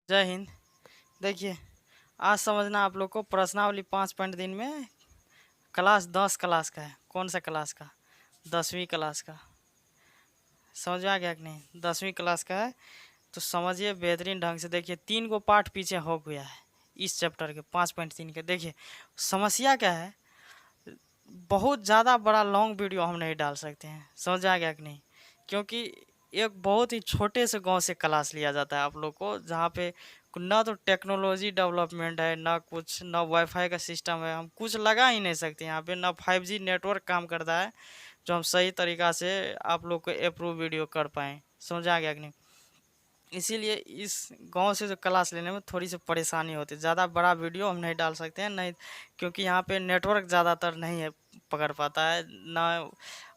जय हिंद। देखिए, आज समझना आप लोग को प्रश्नावली 5.3 में क्लास 10 क्लास का है। कौन सा क्लास का? 10वीं क्लास का। समझ में आ गया कि नहीं? 10वीं क्लास का है तो समझिए बेहतरीन ढंग से। देखिए 3 गो पार्ट पीछे हो गया है इस चैप्टर के 5.3 के। देखिए समस्या क्या है, बहुत ज़्यादा बड़ा लॉन्ग वीडियो हम नहीं डाल सकते हैं। समझ आ गया कि नहीं? क्योंकि एक बहुत ही छोटे से गांव से क्लास लिया जाता है आप लोग को, जहाँ पे ना तो टेक्नोलॉजी डेवलपमेंट है, ना कुछ, ना वाईफाई का सिस्टम है। हम कुछ लगा ही नहीं सकते यहाँ पे, ना 5G नेटवर्क काम करता है जो हम सही तरीक़ा से आप लोग को अप्रूव वीडियो कर पाएँ। समझ आ गया कि नहीं? इसीलिए इस गांव से जो क्लास लेने में थोड़ी सी परेशानी होती है। ज़्यादा बड़ा वीडियो हम नहीं डाल सकते हैं, नहीं, क्योंकि यहाँ पे नेटवर्क ज़्यादातर नहीं है, पकड़ पाता है ना।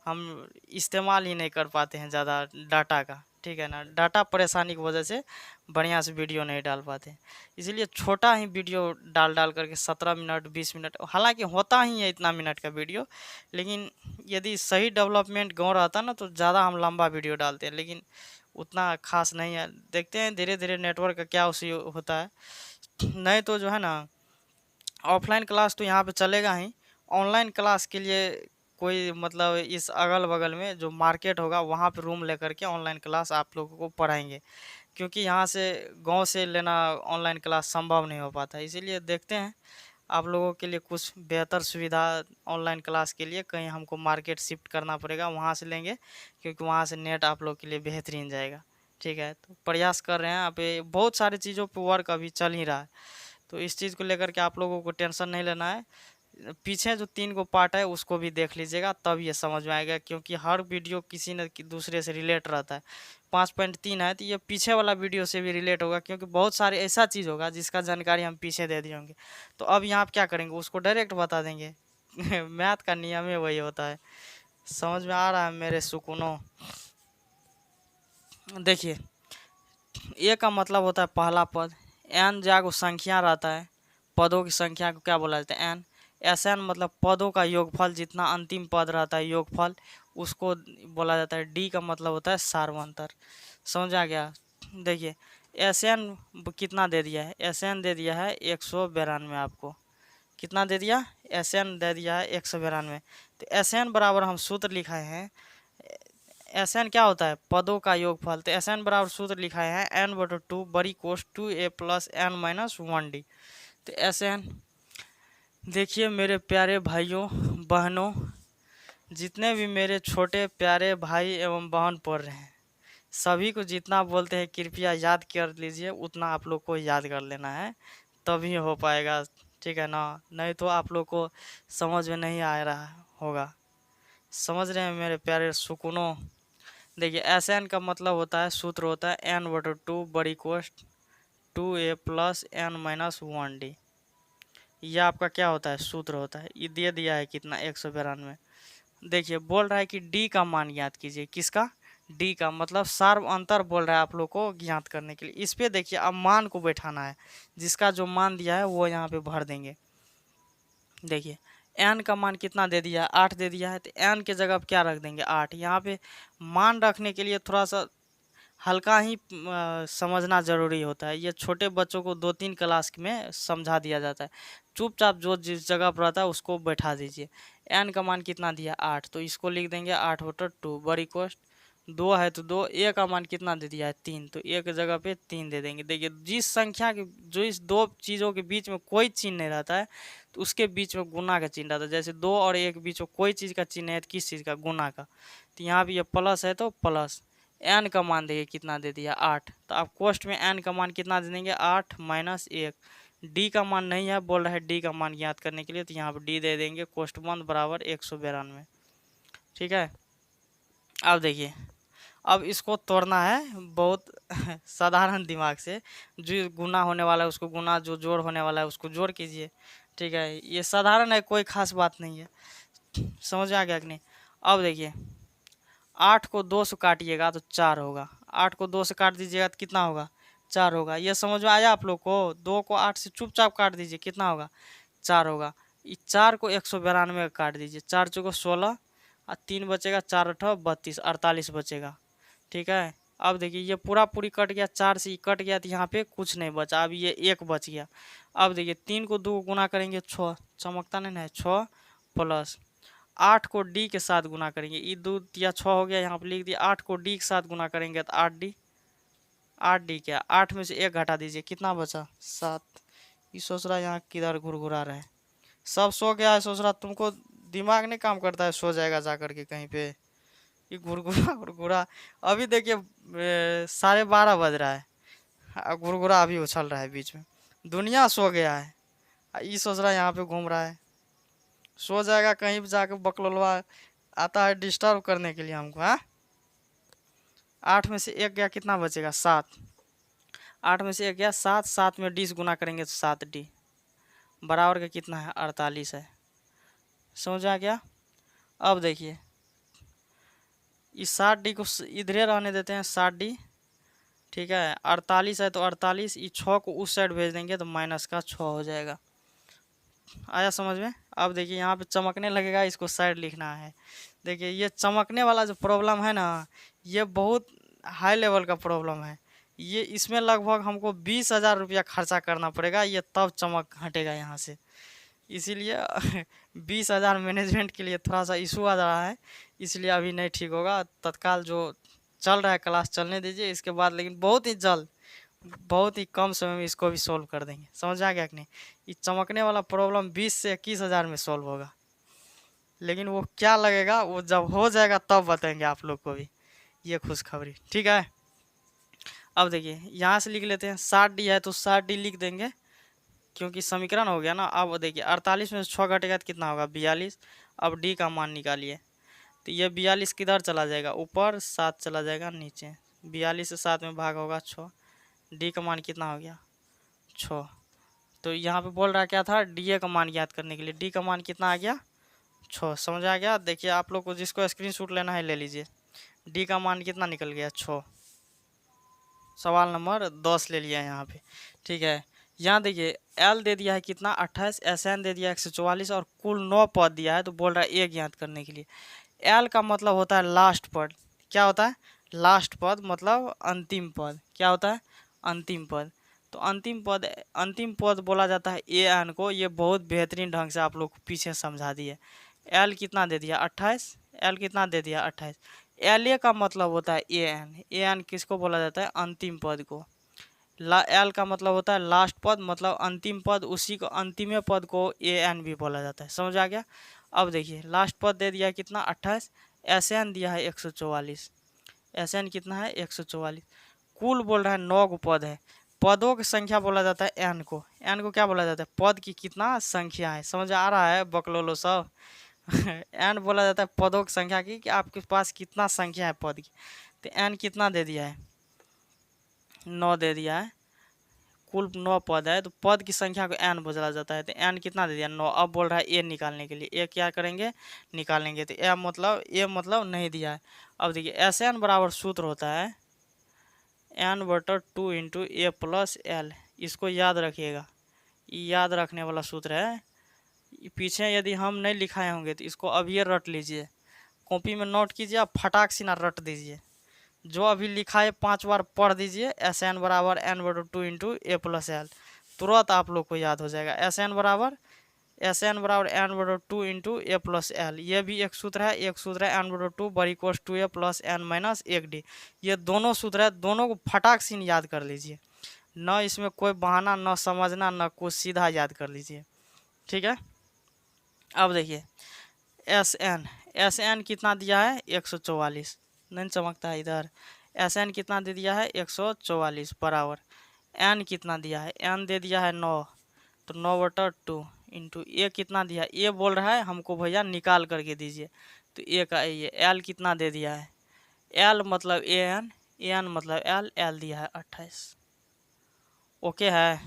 हम इस्तेमाल ही नहीं कर पाते हैं ज़्यादा डाटा का, ठीक है ना। डाटा परेशानी की वजह से बढ़िया से वीडियो नहीं डाल पाते। इसीलिए छोटा ही वीडियो डाल डाल करके 17 मिनट 20 मिनट, हालांकि होता ही है इतना मिनट का वीडियो, लेकिन यदि सही डेवलपमेंट गाँव रहता ना तो ज़्यादा हम लंबा वीडियो डालते हैं, लेकिन उतना खास नहीं है। देखते हैं धीरे धीरे नेटवर्क का क्या उसी होता है। नहीं तो जो है ना, ऑफलाइन क्लास तो यहाँ पे चलेगा ही। ऑनलाइन क्लास के लिए कोई मतलब इस अगल बगल में जो मार्केट होगा वहाँ पे रूम लेकर के ऑनलाइन क्लास आप लोगों को पढ़ाएंगे, क्योंकि यहाँ से गांव से लेना ऑनलाइन क्लास संभव नहीं हो पाता। इसीलिए देखते हैं आप लोगों के लिए कुछ बेहतर सुविधा ऑनलाइन क्लास के लिए कहीं हमको मार्केट शिफ्ट करना पड़ेगा, वहाँ से लेंगे, क्योंकि वहाँ से नेट आप लोग के लिए बेहतरीन जाएगा। ठीक है, तो प्रयास कर रहे हैं। यहाँ पे बहुत सारी चीज़ों पर वर्क अभी चल ही रहा है, तो इस चीज़ को लेकर के आप लोगों को टेंशन नहीं लेना है। पीछे जो 3 गो पार्ट है उसको भी देख लीजिएगा, तब ये समझ में आएगा, क्योंकि हर वीडियो किसी न दूसरे से रिलेट रहता है। 5.3 है तो ये पीछे वाला वीडियो से भी रिलेट होगा, क्योंकि बहुत सारे ऐसा चीज़ होगा जिसका जानकारी हम पीछे दे दिए होंगे। तो अब यहाँ आप क्या करेंगे, उसको डायरेक्ट बता देंगे। मैथ का नियम ही वही होता है। समझ में आ रहा है मेरे सुकूनों? देखिए, ए का मतलब होता है पहला पद। एन जागो संख्या रहता है, पदों की संख्या को क्या बोला जाता है? एन। एस एन मतलब पदों का योगफल, जितना अंतिम पद रहता है योगफल, उसको बोला जाता है। डी का मतलब होता है सार्वंतर। समझ आ गया? देखिए एस एन कितना दे दिया है? एस एन दे दिया है 192 आपको। कितना दे दिया? एस एन दे दिया है 192। तो एस एन बराबर हम सूत्र लिखाए हैं, एस एन क्या होता है? पदों का योगफल। तो एस एन बराबर सूत्र लिखाए हैं n/2 बड़ी कोस 2a plus n minus 1d। तो एस एन, देखिए मेरे प्यारे भाइयों बहनों, जितने भी मेरे छोटे प्यारे भाई एवं बहन पढ़ रहे हैं, सभी को जितना बोलते हैं कृपया याद कर लीजिए, उतना आप लोग को याद कर लेना है, तभी हो पाएगा। ठीक है ना? नहीं तो आप लोग को समझ में नहीं आ रहा होगा। समझ रहे हैं मेरे प्यारे सुकूनों? देखिए एस एन का मतलब होता है, सूत्र होता है n/2 बड़ी कोष्ट 2a plus n minus 1d। यह आपका क्या होता है? सूत्र होता है। ये दे दिया है कितना? 192। देखिए बोल रहा है कि डी का मान ज्ञात कीजिए। किसका? डी का मतलब सार्व अंतर बोल रहा है आप लोग को ज्ञात करने के लिए। इस पे देखिए अब मान को बैठाना है, जिसका जो मान दिया है वो यहाँ पे भर देंगे। देखिए एन का मान कितना दे दिया है? 8 दे दिया है, तो एन के जगह पे क्या रख देंगे? 8। यहाँ पे मान रखने के लिए थोड़ा सा हल्का ही समझना ज़रूरी होता है। ये छोटे बच्चों को 2-3 क्लास में समझा दिया जाता है। चुपचाप जो जिस जगह पर रहता है उसको बैठा दीजिए। एन का मान कितना दिया? 8, तो इसको लिख देंगे 8/2 बड़ी कोष्ट 2 है तो 2। ए का मान कितना दे दिया है? 3, तो ए की जगह पे 3 दे देंगे। देखिए जिस संख्या के, जो इस दो चीज़ों के बीच में कोई चिन्ह नहीं रहता है तो उसके बीच में गुना का चिन्ह रहता है। जैसे 2 और 1 के बीच में कोई चीज़ का चिन्ह है तो किस चीज़ का? गुना का। तो यहाँ भी ये प्लस है तो प्लस। एन का मान देखिए कितना दे दिया? 8। तो आप कोष्ट में एन का मान कितना दे देंगे? 8 माइनस 1। डी का मान नहीं है, बोल रहा है डी का मान ज्ञात करने के लिए, तो यहाँ पर डी दे देंगे कोष्ट बंद बराबर 192। ठीक है, अब देखिए, अब इसको तोड़ना है बहुत साधारण दिमाग से। जो गुना होने वाला है उसको गुना, जो जोड़ होने वाला है उसको जोड़ कीजिए। ठीक है, ये साधारण है, कोई खास बात नहीं है। समझ में आ गया कि नहीं? अब देखिए 8 को 2 से काटिएगा तो 4 होगा। 8 को 2 से काट दीजिएगा तो कितना होगा? 4 होगा। ये समझ में आया आप लोग को? 2 को 8 से चुपचाप काट दीजिए, कितना होगा? 4 होगा। इस 4 को 192 काट दीजिए। 4 चौको 16 और 3 बचेगा, 4 8 32, 48 बचेगा। ठीक है, अब देखिए ये पूरा पूरी कट गया, 4 से कट गया तो यहाँ पे कुछ नहीं बचा, अब ये 1 बच गया। अब देखिए 3 को 2 गुना करेंगे 6, चमकता नहीं है, 6 प्लस 8 को डी के साथ गुना करेंगे, ये 2 या 6 हो गया, यहाँ पे लिख दिया। 8 को डी के साथ गुना करेंगे तो 8D, 8D क्या, 8 में से 1 घटा दीजिए, कितना बचा, 7। ये सोच रहा है यहाँ किधर घुरघुरा रहा है, सब सो गया है, सोच रहा तुमको दिमाग नहीं काम करता है, सो जाएगा जा करके कहीं पे। ये घुरघुरा घुरघुरा, अभी देखिए 12:30 बज रहा है, घुरघुरा अभी उछल रहा है बीच में, दुनिया सो गया है, ये सोच रहा है यहाँ पे घूम रहा है, सो जाएगा कहीं भी जाकर, बकलोलवा आता है डिस्टर्ब करने के लिए हमको। हाँ, 8 में से 1 गया, कितना बचेगा, 7। 8 में से 1 गया 7, 7 में 20 गुना करेंगे तो 7D बराबर का कितना है, 48 है। समझ आ गया। अब देखिए इस 7D को इधरे रहने देते हैं, 7D, ठीक है। 48 है तो 48, ये 6 को उस साइड भेज देंगे तो माइनस का 6 हो जाएगा। आया समझ में। अब देखिए यहाँ पे चमकने लगेगा, इसको साइड लिखना है। देखिए ये चमकने वाला जो प्रॉब्लम है ना, ये बहुत हाई लेवल का प्रॉब्लम है। ये इसमें लगभग हमको 20,000 रुपया खर्चा करना पड़ेगा, ये तब चमक हटेगा यहाँ से। इसीलिए 20,000 मैनेजमेंट के लिए थोड़ा सा इशू आ रहा है, इसलिए अभी नहीं ठीक होगा। तत्काल जो चल रहा है क्लास चलने दीजिए, इसके बाद लेकिन बहुत ही जल्द, बहुत ही कम समय में इसको भी सॉल्व कर देंगे। समझ आ गया कि नहीं। ये चमकने वाला प्रॉब्लम 20 से 21,000 में सॉल्व होगा, लेकिन वो क्या लगेगा वो जब हो जाएगा तब बताएंगे आप लोग को भी, ये खुशखबरी, ठीक है। अब देखिए यहाँ से लिख लेते हैं, 7D है तो 7D लिख देंगे, क्योंकि समीकरण हो गया ना। अब देखिए 48 में से 6 घटेगा तो कितना होगा, 42। अब D का मान निकालिए, तो ये 42 किधर चला जाएगा, ऊपर, 7 चला जाएगा नीचे, 42 से 7 में भाग होगा 6। D का मान कितना हो गया, 6। तो यहाँ पे बोल रहा क्या था, DA का मान ज्ञात करने के लिए। D का मान कितना आ गया, 6। समझ आ गया। देखिए आप लोग को जिसको स्क्रीनशॉट लेना है ले लीजिए। D का मान कितना निकल गया, 6। सवाल नंबर 10 ले लिया यहाँ पे, ठीक है। यहाँ देखिए L दे दिया है कितना, 28, SN दे दिया 144 और कुल 9 पद दिया है, तो बोल रहा है A ज्ञात करने के लिए। L का मतलब होता है लास्ट पद। क्या होता है, लास्ट पद मतलब अंतिम पद। क्या होता है, अंतिम पद। तो अंतिम पद बोला जाता है AN को। ये बहुत बेहतरीन ढंग से आप लोग पीछे समझा दिए। L कितना दे दिया, 28। L कितना दे दिया, 28। LA का मतलब होता है AN। AN किसको बोला जाता है, अंतिम पद को। L का मतलब होता है लास्ट पद, मतलब अंतिम पद, उसी को अंतिम पद को AN भी बोला जाता है। समझ आ गया। अब देखिए लास्ट पद दे दिया कितना, 28। SN दिया है 144। SN कितना है, 144। कुल बोल रहा है 9 पद है। पदों की संख्या बोला जाता है N को। N को क्या बोला जाता है, पद की कितना संख्या है। समझ आ रहा है बकलोलो सब। N बोला जाता है पदों की संख्या की, कि आपके पास कितना संख्या है पद की। तो N कितना दे दिया है, 9 दे दिया है। कुल 9 पद है, तो पद की संख्या को N बोला जाता है। तो N कितना दे दिया, 9। अब बोल रहा है A निकालने के लिए। A क्या करेंगे, निकालेंगे। तो A मतलब नहीं दिया है। अब देखिए SN बराबर सूत्र होता है N/2 into A plus L। इसको याद रखिएगा, ये याद रखने वाला सूत्र है। पीछे यदि हम नहीं लिखाए होंगे तो इसको अभी रट लीजिए, कॉपी में नोट कीजिए, आप फटाक से ना रट दीजिए। जो अभी लिखा है 5 बार पढ़ दीजिए। SN बराबर N/2 into A plus L, तुरंत आप लोग को याद हो जाएगा। SN बराबर N/2 into A plus L, ये भी एक सूत्र है। एक सूत्र है N/2 = 2A plus N minus 1D। ये दोनों सूत्र है, दोनों को फटाक से याद कर लीजिए, न इसमें कोई बहाना, न समझना, न कुछ, सीधा याद कर लीजिए, ठीक है। अब देखिए SN कितना दिया है, 144। नहीं चमकता है इधर। SN कितना दे दिया है, 144 बराबर N कितना दिया है, N दे दिया है 9, तो 9/2 इंटू A कितना दिया है, A बोल रहा है हमको भैया निकाल करके दीजिए, तो A का ये L कितना दे दिया है, L मतलब AN मतलब L दिया है 28। ओके है,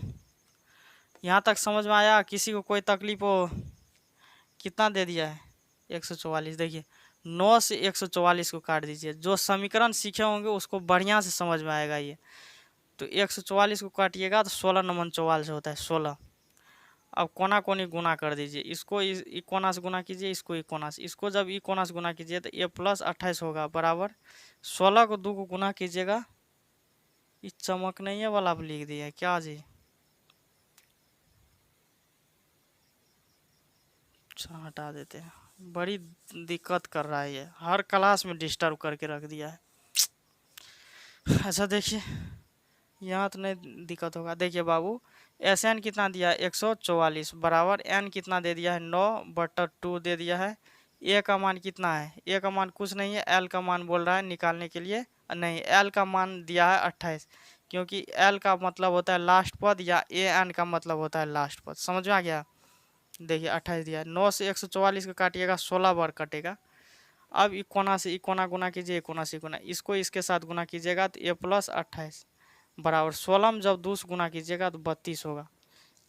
यहाँ तक समझ में आया। किसी को कोई तकलीफ हो, कितना दे दिया है, 144। देखिए 9 से 144 को काट दीजिए। जो समीकरण सीखे होंगे उसको बढ़िया से समझ में आएगा ये। तो 144 को काटिएगा तो 16 नमन 44 होता है, 16। अब कोना कोनी गुना कर दीजिए, इसको ई कोना से गुना कीजिए, इसको ई कोना से, इसको जब ई कोना से गुना कीजिए तो ए प्लस 28 होगा बराबर 16 को 2 को गुना कीजिएगा। ये चमक नहीं है वाला आप लिख दिया क्या जी? अच्छा हटा देते हैं, बड़ी दिक्कत कर रहा है ये, हर क्लास में डिस्टर्ब करके रख दिया है। अच्छा देखिए यहाँ तो नहीं दिक्कत होगा। देखिए बाबू एस एन कितना दिया है 144 बराबर एन कितना दे दिया है 9/2 दे दिया है। ए का मान कितना है? ए का मान कुछ नहीं है, एल का मान बोल रहा है निकालने के लिए, नहीं एल का मान दिया है 28, क्योंकि एल का मतलब होता है लास्ट पद या ए एन का मतलब होता है लास्ट पद। समझ में आ गया? देखिए 28 दिया है, 9 से 144 को काटिएगा 16 बार कटेगा। अब ई कोना से ई कोना गुना कीजिए, ई कोना से ई कोना, इसको इसके साथ गुना कीजिएगा तो ए प्लस 28 बराबर 16 में जब 2 से गुना कीजिएगा तो 32 होगा।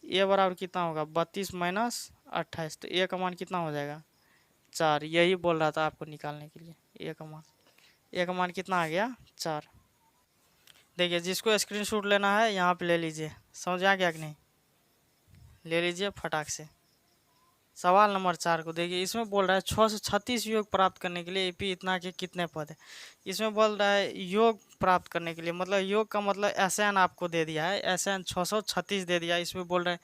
ए बराबर कितना होगा 32 माइनस 28, तो ए का मान कितना हो जाएगा 4। यही बोल रहा था आपको निकालने के लिए, ए का मान, ए का मान कितना आ गया 4। देखिए जिसको स्क्रीनशॉट लेना है यहाँ पे ले लीजिए, समझ आ गया कि नहीं? ले लीजिए फटाक से। सवाल नंबर 4 को देखिए, इसमें बोल रहा है 636 योग प्राप्त करने के लिए एपी इतना के कितने पद है। इसमें बोल रहा है योग प्राप्त करने के लिए, मतलब योग का मतलब एसएन आपको दे दिया है, एसएन 636 दे दिया है। इसमें बोल रहा है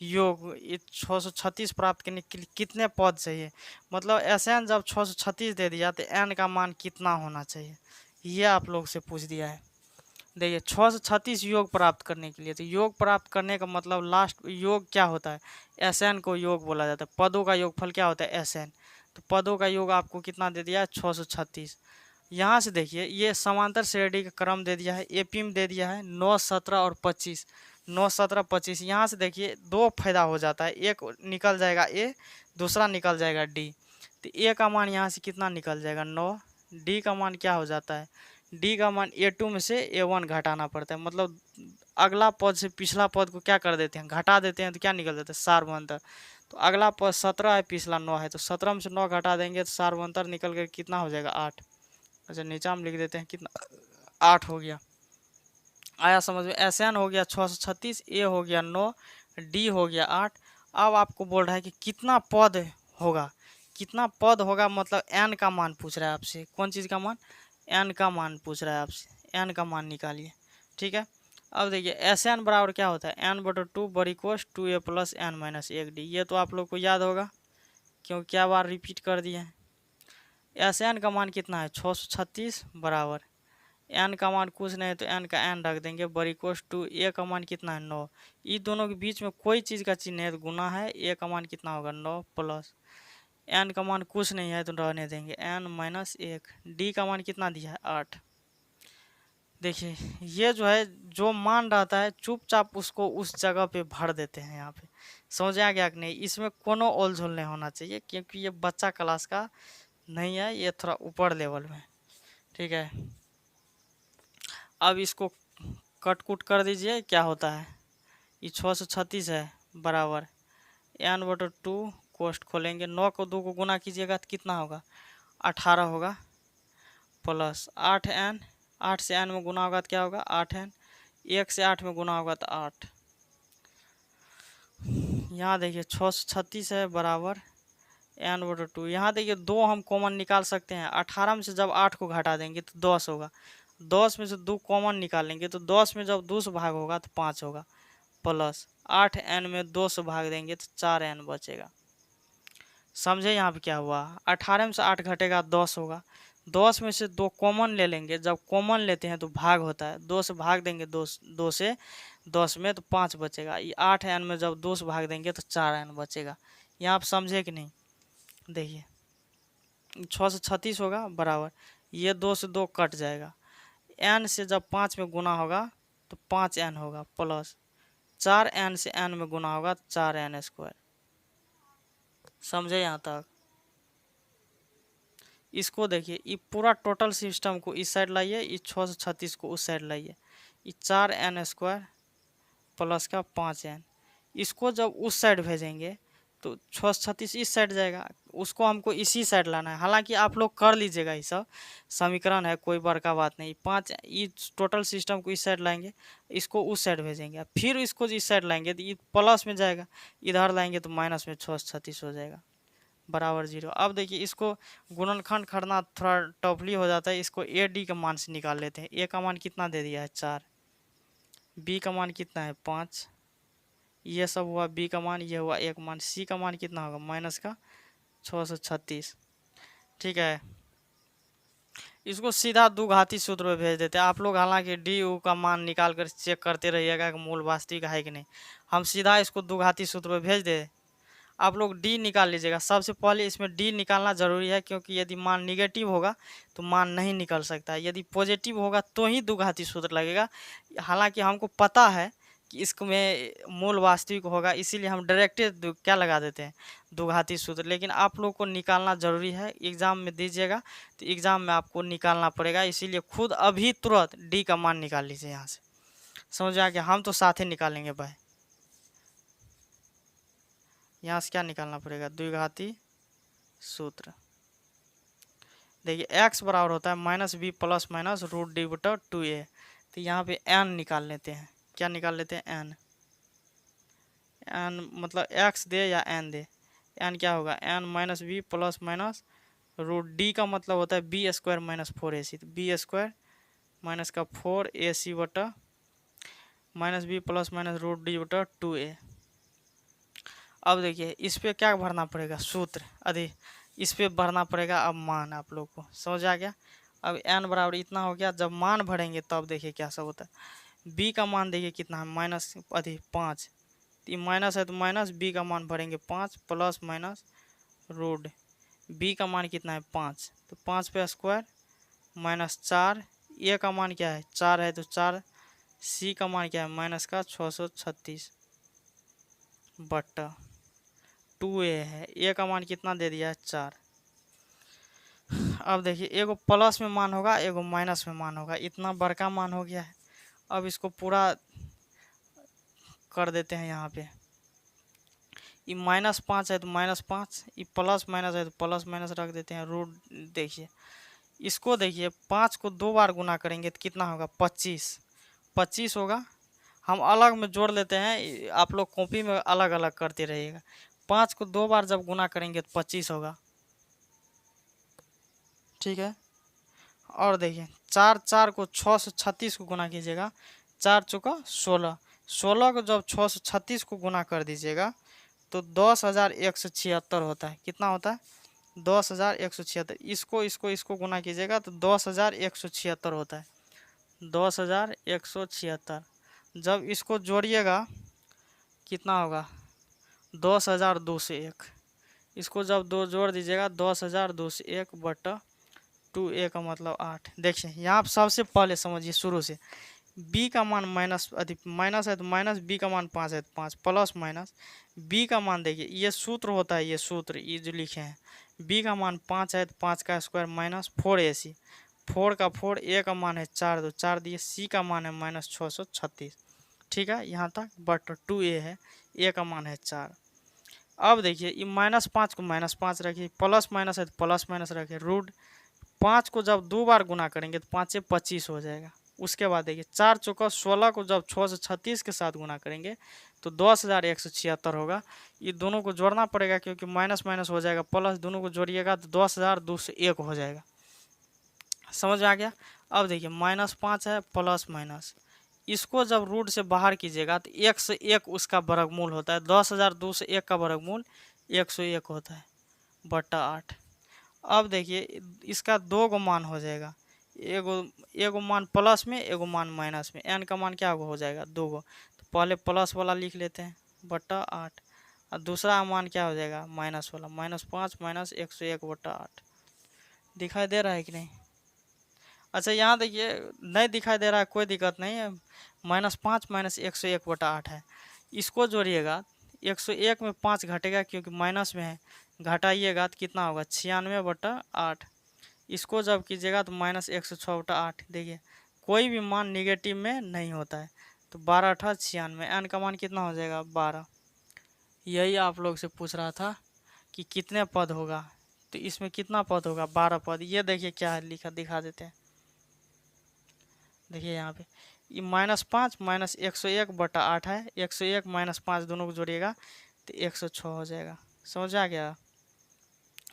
योग 636 प्राप्त करने के लिए कितने पद चाहिए, मतलब एसएन जब 636 दे दिया तो एन का मान कितना होना चाहिए, ये आप लोग से पूछ दिया है। देखिए 636 योग प्राप्त करने के लिए, तो योग प्राप्त करने का मतलब लास्ट योग क्या होता है, एसएन को योग बोला जाता है। पदों का योगफल क्या होता है एसएन, तो पदों का योग आपको कितना दे दिया है 636। यहाँ से देखिए ये समांतर श्रेणी का क्रम दे दिया है, एपी में दे दिया है 9, 17 और 25, 9, 17, 25। यहाँ से देखिए दो फायदा हो जाता है, एक निकल जाएगा ए, दूसरा निकल जाएगा डी, तो ए का मान यहाँ से कितना निकल जाएगा 9, डी का मान क्या हो जाता है, डी का मान A2 में से A1 घटाना पड़ता है, मतलब अगला पद से पिछला पद को क्या कर देते हैं घटा देते हैं, तो क्या निकल जाता है सार्वंतर। तो अगला पद 17 है, पिछला 9 है, तो 17 में से 9 घटा देंगे तो सार्वंतर निकल कर कितना हो जाएगा 8। अच्छा नीचे हम लिख देते हैं कितना 8 हो गया। आया समझ में? एसएन हो गया 636, ए हो गया 9, डी हो गया 8। अब आपको बोल रहा है कि कितना पद होगा, कितना पद होगा, मतलब एन का मान पूछ रहा है आपसे। कौन चीज़ का मान? एन का मान पूछ रहा है आपसे, एन का मान निकालिए। ठीक है, अब देखिए एस एन बराबर क्या होता है n/2 बड़ी कोस 2a plus n minus 1d। ये तो आप लोग को याद होगा क्योंकि क्या बार रिपीट कर दिए हैं। एस एन का मान कितना है 636 बराबर एन का मान कुछ नहीं है तो एन का एन रख देंगे बड़ी कोस 2, ए का मान कितना है 9, ये दोनों के बीच में कोई चीज़ का चिन्ह है तो गुना है, ए का मान कितना होगा 9 प्लस एन का मान कुछ नहीं है तो रहने देंगे n माइनस 1, डी का मान कितना दिया है 8। देखिए ये जो है जो मान रहता है चुपचाप उसको उस जगह पे भर देते हैं। यहाँ पे समझ आ गया कि नहीं? इसमें कोनो ओलझोल नहीं होना चाहिए क्योंकि ये बच्चा क्लास का नहीं है, ये थोड़ा ऊपर लेवल में। ठीक है, अब इसको कट कुट कर दीजिए, क्या होता है ये 636 है बराबर n/2 कोष्ट खोलेंगे, 9 को 2 को गुना कीजिएगा तो कितना होगा 18 होगा प्लस 8n, 8 से n में गुना होगा तो क्या होगा 8n, 1 से 8 में गुना होगा तो 8। यहाँ देखिए 636 है बराबर n/2। यहाँ देखिए 2 हम कॉमन निकाल सकते हैं, 18 में से जब 8 को घटा देंगे तो 10 होगा, 10 में से 2 कॉमन निकालेंगे तो 10 में जब 2 से भाग होगा तो 5 होगा प्लस 8n में 2 से भाग देंगे तो 4n बचेगा। समझे यहाँ पे क्या हुआ? 18 में से 8 घटेगा 10 होगा, 10 में से 2 कॉमन ले लेंगे, जब कॉमन लेते हैं तो भाग होता है, 2 से भाग देंगे 2 से 10 में तो 5 बचेगा। ये 8n में जब 2 से भाग देंगे तो 4n बचेगा। यहाँ आप समझे कि नहीं? देखिए 636 होगा बराबर ये 2 से 2 कट जाएगा, n से जब 5 में गुना होगा तो 5n होगा प्लस 4n से n में गुना होगा तो 4n²। समझे यहाँ तक? इसको देखिए ये पूरा टोटल सिस्टम को इस साइड लाइए, इस 636 को उस साइड लाइए, ये 4n² प्लस का 5n, इसको जब उस साइड भेजेंगे तो 636 इस साइड जाएगा, उसको हमको इसी साइड लाना है। हालांकि आप लोग कर लीजिएगा, ये सब समीकरण है, कोई बड़का बात नहीं। 5 इस टोटल सिस्टम को इस साइड लाएंगे, इसको उस साइड भेजेंगे, फिर इसको इस साइड लाएंगे तो ये प्लस में जाएगा, इधर लाएंगे तो माइनस में 636 हो जाएगा बराबर 0। अब देखिए इसको गुणनखंड करना थोड़ा टफली हो जाता है, इसको ए डी का मान से निकाल लेते हैं। ए का मान कितना दे दिया है 4, बी का मान कितना है 5, ये सब हुआ बी का मान, ये हुआ एक मान, सी का मान कितना होगा माइनस का 636। ठीक है, इसको सीधा द्विघाती सूत्र में भेज देते हैं आप लोग। हालांकि डी यू का मान निकाल कर चेक करते रहिएगा कि मूल वास्तविक है कि नहीं। हम सीधा इसको द्विघाती सूत्र में भेज दे, आप लोग डी निकाल लीजिएगा। सबसे पहले इसमें डी निकालना ज़रूरी है, क्योंकि यदि मान निगेटिव होगा तो मान नहीं निकल सकता है, यदि पॉजिटिव होगा तो ही द्विघाती सूत्र लगेगा। हालांकि हमको पता है कि इसमें मूल वास्तविक होगा, इसीलिए हम डायरेक्ट क्या लगा देते हैं द्विघाती सूत्र। लेकिन आप लोग को निकालना ज़रूरी है, एग्ज़ाम में दीजिएगा तो एग्ज़ाम में आपको निकालना पड़ेगा, इसीलिए खुद अभी तुरंत डी का मान निकाल लीजिए यहाँ से। समझ आ गया? हम तो साथ ही निकालेंगे भाई। यहाँ से क्या निकालना पड़ेगा द्विघाती सूत्र। देखिए x बराबर होता है minus b plus minus root d बटा 2a। तो यहाँ पे n निकाल लेते हैं, क्या निकाल लेते हैं n, मतलब x दे या n दे, n क्या होगा n minus b plus minus root d का मतलब होता है बी स्क्वायर माइनस 4ac। तो बी स्क्वायर माइनस का 4ac बटा minus b plus minus root d बटा 2a। अब देखिए इस पे क्या भरना पड़ेगा सूत्र, अरे इस पे भरना पड़ेगा अब मान। आप लोग को समझ आ गया? अब n बराबर इतना हो गया, जब मान भरेंगे तब देखिए क्या सब होता है। b का मान देखिए कितना है माइनस 5, तो माइनस है तो माइनस, b का मान भरेंगे 5 प्लस माइनस रूट, b का मान कितना है 5, तो 5 पे स्क्वायर माइनस 4, a का मान क्या है 4 है तो 4, c का मान क्या है माइनस का 636 बट्टा 2a है, a का मान कितना दे दिया है 4। अब देखिए एगो प्लस में मान होगा, एगो माइनस में मान होगा, इतना बड़का मान हो गया है। अब इसको पूरा कर देते हैं यहाँ पे, ये -5 है तो -5, ये प्लस माइनस है तो प्लस माइनस रख देते हैं रूट। देखिए इसको देखिए 5 को 2 बार गुना करेंगे तो कितना होगा 25 होगा। हम अलग में जोड़ लेते हैं, आप लोग कॉपी में अलग अलग करते रहिएगा। 5 को 2 बार जब गुना करेंगे तो 25 होगा। ठीक है, और देखिए 4 को 636 को गुना कीजिएगा, 4 चौका 16, 16 को जब 636 को गुना कर दीजिएगा तो 10,176 होता है। कितना होता है 10,176। इसको गुना कीजिएगा तो 10,176 होता है, 10,176। जब इसको जोड़िएगा कितना होगा 10,201। इसको जब दो जोड़ दीजिएगा 10,201 बटा 2a का मतलब 8। देखिए यहाँ आप सबसे पहले समझिए शुरू से, b का मान माइनस है तो माइनस, b का मान 5 है तो 5 प्लस माइनस b का मान देखिए ये सूत्र होता है, ये सूत्र ये जो लिखे हैं, b का मान 5 है तो 5 का स्क्वायर माइनस 4ac, 4 का 4, a का मान है 4 तो 4 दिए, c का मान है माइनस 636। ठीक है, यहाँ तक बट 2a है, a का मान है 4। अब देखिए ये -5 को -5 रखिए, प्लस माइनस है तो प्लस माइनस रखिए, रूट 5 को जब 2 बार गुना करेंगे तो 5 से 25 हो जाएगा। उसके बाद देखिए 4 चौका 16 को जब 636 के साथ गुना करेंगे तो 10,176 होगा। ये दोनों को जोड़ना पड़ेगा क्योंकि माइनस माइनस हो जाएगा, प्लस दोनों को जोड़िएगा तो 10,201 हो जाएगा। समझ में आ गया? अब देखिए -5 है प्लस माइनस, इसको जब रूट से बाहर कीजिएगा तो 1 से 1 उसका वर्गमूल होता है, 10,201 का वर्गमूल 101 होता है बटा 8। अब देखिए इसका 2 गो मान हो जाएगा, एगो मान प्लस में एगो मान माइनस में, n का मान क्या हो जाएगा 2 गो। तो पहले प्लस वाला लिख लेते हैं बटा 8, और दूसरा मान क्या हो जाएगा माइनस वाला, -5 माइनस 101 बटा 8। दिखाई दे रहा है कि नहीं? अच्छा यहाँ देखिए नहीं दिखाई दे रहा है, कोई दिक्कत नहीं है, -5 माइनस 101 बटा 8 है। इसको जोड़िएगा 101 में 5 घटेगा क्योंकि माइनस में है, घटाइएगा तो कितना होगा 96 बटा 8। इसको जब कीजिएगा तो -106 बटा 8। देखिए कोई भी मान निगेटिव में नहीं होता है, तो 12 × 8 = 96, n का मान कितना हो जाएगा 12। यही आप लोग से पूछ रहा था कि कितने पद होगा, तो इसमें कितना पद होगा, 12 पद। ये देखिए क्या है लिखा, दिखा देते हैं। देखिए यहाँ पे ये -5 -101/8 है। 101 -5 दोनों को जोड़िएगा तो 106 हो जाएगा। समझ आ गया?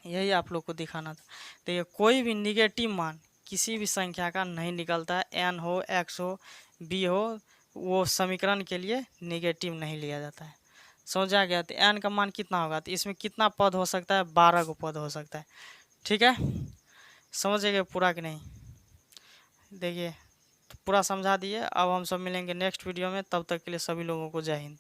यही आप लोग को दिखाना था। देखिए कोई भी निगेटिव मान किसी भी संख्या का नहीं निकलता है, एन हो, एक्स हो, बी हो, वो समीकरण के लिए निगेटिव नहीं लिया जाता है। समझ आ गया? तो एन का मान कितना होगा, तो इसमें कितना पद हो सकता है, 12 को पद हो सकता है। ठीक है, समझिएगा पूरा कि नहीं? देखिए तो पूरा समझा दिए। अब हम सब मिलेंगे नेक्स्ट वीडियो में, तब तक के लिए सभी लोगों को जय हिंद।